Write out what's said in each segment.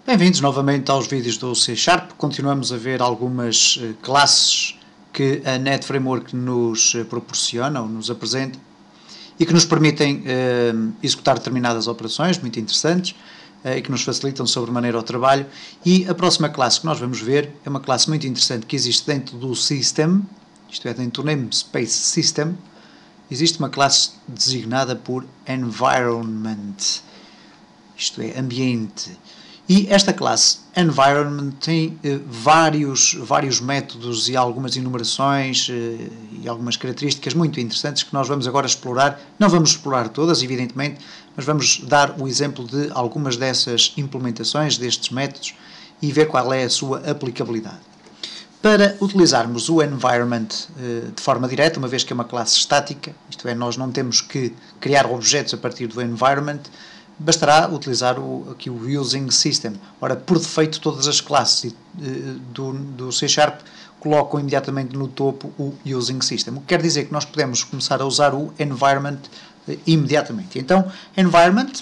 Bem-vindos novamente aos vídeos do C#. Continuamos a ver algumas classes que a Net Framework nos proporciona ou nos apresenta e que nos permitem executar determinadas operações muito interessantes e que nos facilitam sobremaneira o trabalho. E a próxima classe que nós vamos ver é uma classe muito interessante que existe dentro do System, isto é, dentro do Namespace System. Existe uma classe designada por Environment, isto é, ambiente. E esta classe Environment tem vários métodos e algumas enumerações e algumas características muito interessantes que nós vamos agora explorar. Não vamos explorar todas, evidentemente, mas vamos dar o exemplo de algumas dessas implementações, destes métodos, e ver qual é a sua aplicabilidade. Para utilizarmos o Environment de forma direta, uma vez que é uma classe estática, isto é, nós não temos que criar objetos a partir do Environment, bastará utilizar aqui o Using System. Ora, por defeito, todas as classes do C# colocam imediatamente no topo o Using System, o que quer dizer que nós podemos começar a usar o Environment imediatamente. Então, Environment,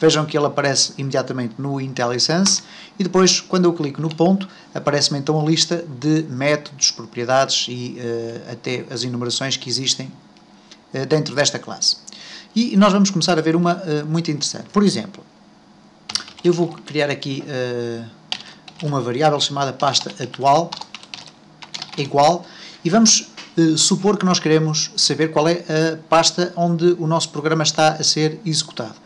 vejam que ele aparece imediatamente no IntelliSense e depois, quando eu clico no ponto, aparece-me então a lista de métodos, propriedades e até as enumerações que existem dentro desta classe. E nós vamos começar a ver uma muito interessante. Por exemplo, eu vou criar aqui uma variável chamada pasta atual igual e vamos supor que nós queremos saber qual é a pasta onde o nosso programa está a ser executado.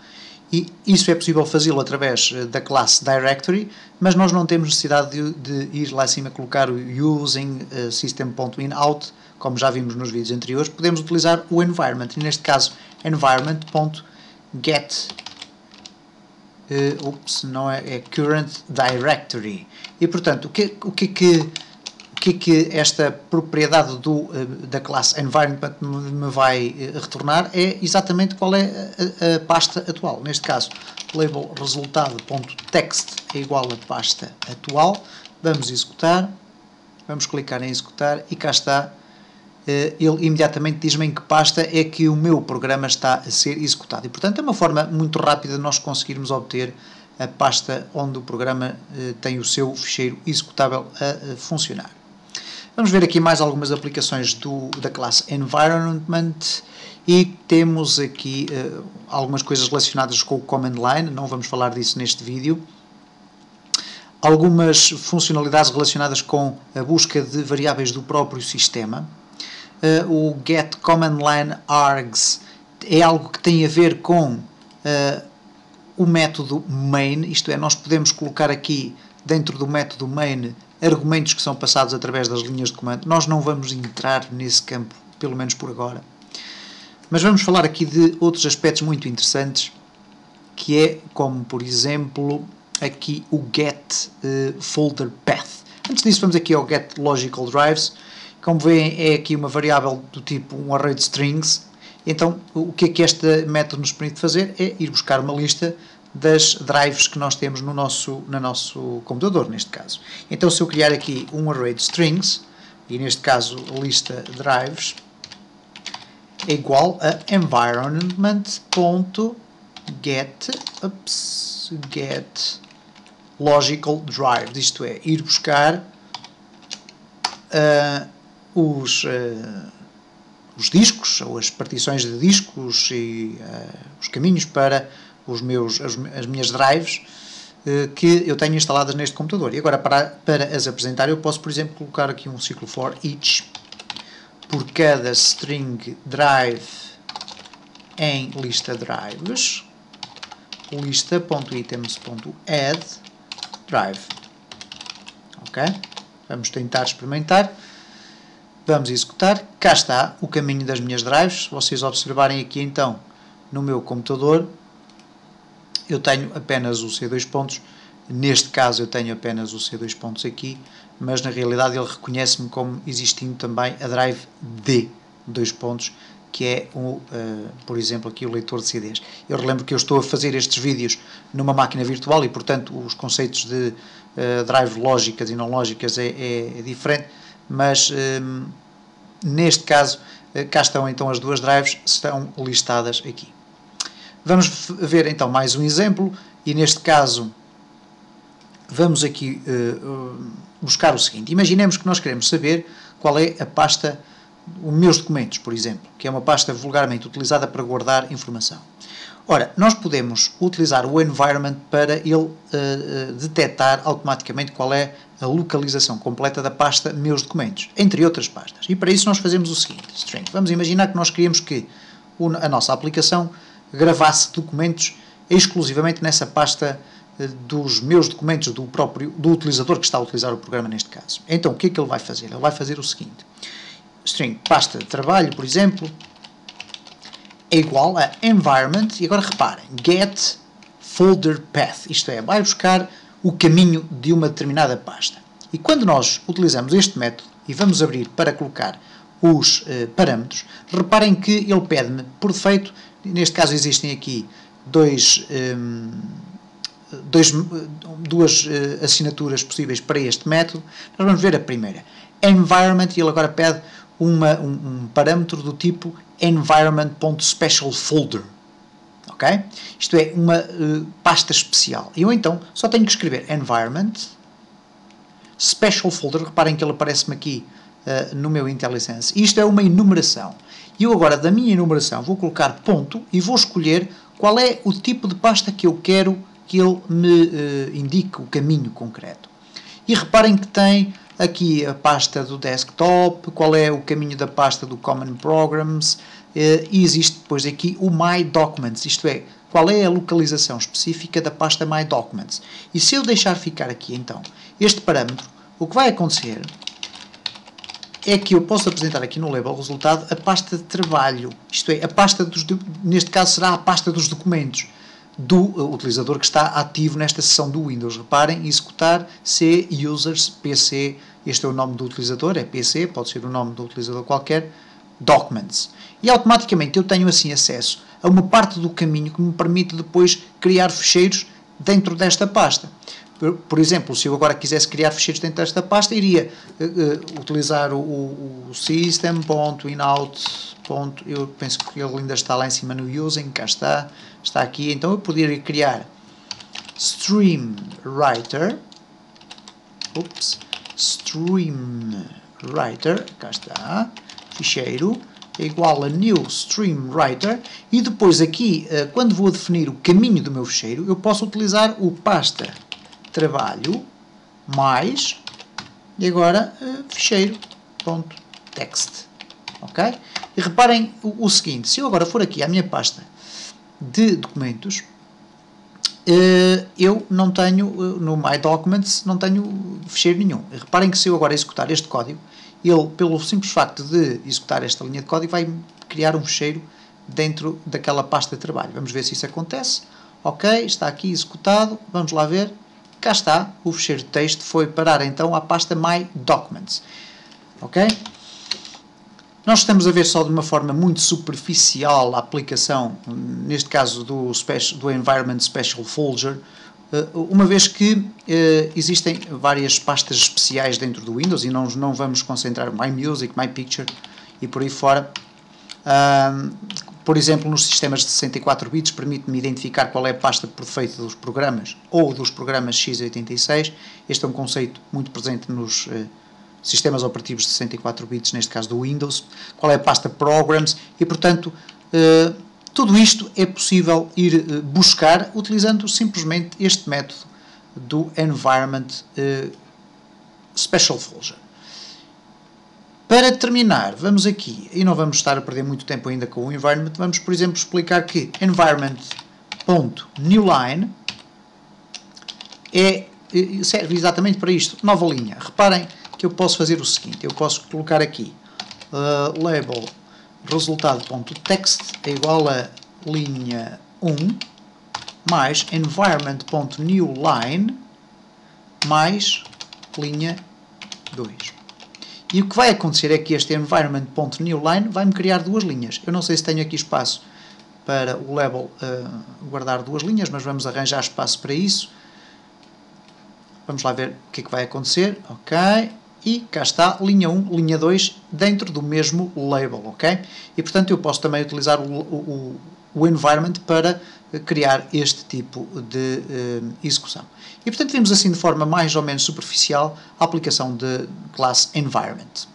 E isso é possível fazê-lo através da classe Directory, mas nós não temos necessidade de ir lá acima colocar o using system.in.out, como já vimos nos vídeos anteriores. Podemos utilizar o environment, e neste caso environment.get não é current directory. E portanto, o que esta propriedade da classe environment me vai retornar é exatamente qual é a pasta atual. Neste caso, label resultado.text é igual a pasta atual. Vamos executar, vamos clicar em executar e cá está. Ele imediatamente diz-me em que pasta é que o meu programa está a ser executado. E, portanto, é uma forma muito rápida de nós conseguirmos obter a pasta onde o programa tem o seu ficheiro executável a funcionar. Vamos ver aqui mais algumas aplicações da classe Environment e temos aqui algumas coisas relacionadas com o Command Line, não vamos falar disso neste vídeo. Algumas funcionalidades relacionadas com a busca de variáveis do próprio sistema. O get command line args é algo que tem a ver com o método main, isto é, nós podemos colocar aqui dentro do método main argumentos que são passados através das linhas de comando. Nós não vamos entrar nesse campo, pelo menos por agora, mas vamos falar aqui de outros aspectos muito interessantes, que é como, por exemplo, aqui o get folder path. Antes disso, vamos aqui ao get logical drives. Como veem, é aqui uma variável do tipo um array de strings. Então, o que é que este método nos permite fazer? É ir buscar uma lista das drives que nós temos no nosso computador, neste caso. Então, se eu criar aqui um array de strings, e neste caso lista drives, é igual a environment.get logical drives, isto é, ir buscar os discos, ou as partições de discos e os caminhos para as minhas drives que eu tenho instaladas neste computador. E agora, para as apresentar, eu posso, por exemplo, colocar aqui um ciclo for each por cada string drive em lista drives, lista.items.add drive. Ok? Vamos tentar experimentar. Vamos executar. Cá está o caminho das minhas drives. Se vocês observarem aqui, então, no meu computador, eu tenho apenas o C2 pontos. Neste caso, eu tenho apenas o C2 pontos aqui, mas na realidade ele reconhece-me como existindo também a drive D, 2 pontos, que é, por exemplo, aqui o leitor de CDs. Eu relembro que eu estou a fazer estes vídeos numa máquina virtual e, portanto, os conceitos de drive lógicas e não lógicas é diferente, mas neste caso, cá estão então as duas drives, estão listadas aqui. Vamos ver então mais um exemplo, e neste caso vamos aqui buscar o seguinte. Imaginemos que nós queremos saber qual é a pasta, os meus documentos, por exemplo, que é uma pasta vulgarmente utilizada para guardar informação. Ora, nós podemos utilizar o environment para ele detectar automaticamente qual é a localização completa da pasta meus documentos, entre outras pastas. E para isso nós fazemos o seguinte, string. Vamos imaginar que nós queríamos que a nossa aplicação gravasse documentos exclusivamente nessa pasta dos meus documentos do utilizador que está a utilizar o programa neste caso. Então, o que é que ele vai fazer? Ele vai fazer o seguinte. String pasta de trabalho, por exemplo, é igual a environment, e agora reparem, get folder path, isto é, vai buscar o caminho de uma determinada pasta. E quando nós utilizamos este método e vamos abrir para colocar os parâmetros, reparem que ele pede-me, por defeito, neste caso existem aqui duas assinaturas possíveis para este método. Nós vamos ver a primeira, environment, e ele agora pede um parâmetro do tipo environment.specialFolder, ok? Isto é uma pasta especial. E eu então só tenho que escrever environment special folder. Reparem que ele aparece-me aqui no meu IntelliSense. Isto é uma enumeração. E eu agora da minha enumeração vou colocar ponto e vou escolher qual é o tipo de pasta que eu quero que ele me indique o caminho concreto. E reparem que tem aqui a pasta do desktop, qual é o caminho da pasta do Common Programs, e existe depois aqui o My Documents, isto é, qual é a localização específica da pasta My Documents. E se eu deixar ficar aqui, então, este parâmetro, o que vai acontecer é que eu posso apresentar aqui no label resultado a pasta de trabalho, isto é, a pasta neste caso será a pasta dos documentos do utilizador que está ativo nesta seção do Windows. Reparem, executar C users PC, este é o nome do utilizador, é PC, pode ser o nome do utilizador qualquer, documents. E automaticamente eu tenho assim acesso a uma parte do caminho que me permite depois criar ficheiros dentro desta pasta. Por exemplo, se eu agora quisesse criar ficheiros dentro desta pasta, iria utilizar o system.inout. Eu penso que ele ainda está lá em cima no using, cá está aqui. Então eu poderia criar stream writer, cá está, ficheiro, é igual a new stream writer, e depois aqui, quando vou definir o caminho do meu ficheiro, eu posso utilizar o pasta trabalho mais, e agora ficheiro.text, ok? E reparem o seguinte, se eu agora for aqui à minha pasta de documentos, eu não tenho, no My Documents, não tenho ficheiro nenhum. E reparem que se eu agora executar este código, ele, pelo simples facto de executar esta linha de código, vai criar um ficheiro dentro daquela pasta de trabalho. Vamos ver se isso acontece. Ok, está aqui executado, vamos lá ver. Cá está, o ficheiro de texto foi parar então à pasta My Documents. Ok? Nós estamos a ver só de uma forma muito superficial a aplicação, neste caso do Environment Special Folder, uma vez que existem várias pastas especiais dentro do Windows e não vamos concentrar My Music, My Picture e por aí fora. Por exemplo, nos sistemas de 64 bits permite-me identificar qual é a pasta por defeito dos programas ou dos programas x86. Este é um conceito muito presente nos sistemas operativos de 64 bits, neste caso do Windows. Qual é a pasta Programs e, portanto, tudo isto é possível ir buscar utilizando simplesmente este método do Environment Special Folder. Para terminar, vamos aqui, e não vamos estar a perder muito tempo ainda com o Environment, vamos, por exemplo, explicar que environment.newline serve exatamente para isto, nova linha. Reparem que eu posso fazer o seguinte, eu posso colocar aqui label resultado.text é igual a linha 1 mais environment.newline mais linha 2. E o que vai acontecer é que este environment.newline vai-me criar duas linhas. Eu não sei se tenho aqui espaço para o label guardar duas linhas, mas vamos arranjar espaço para isso. Vamos lá ver o que é que vai acontecer. Ok. E cá está, linha 1, linha 2, dentro do mesmo label. Ok. E portanto eu posso também utilizar o environment para criar este tipo de execução. E portanto vemos assim de forma mais ou menos superficial a aplicação de classe environment.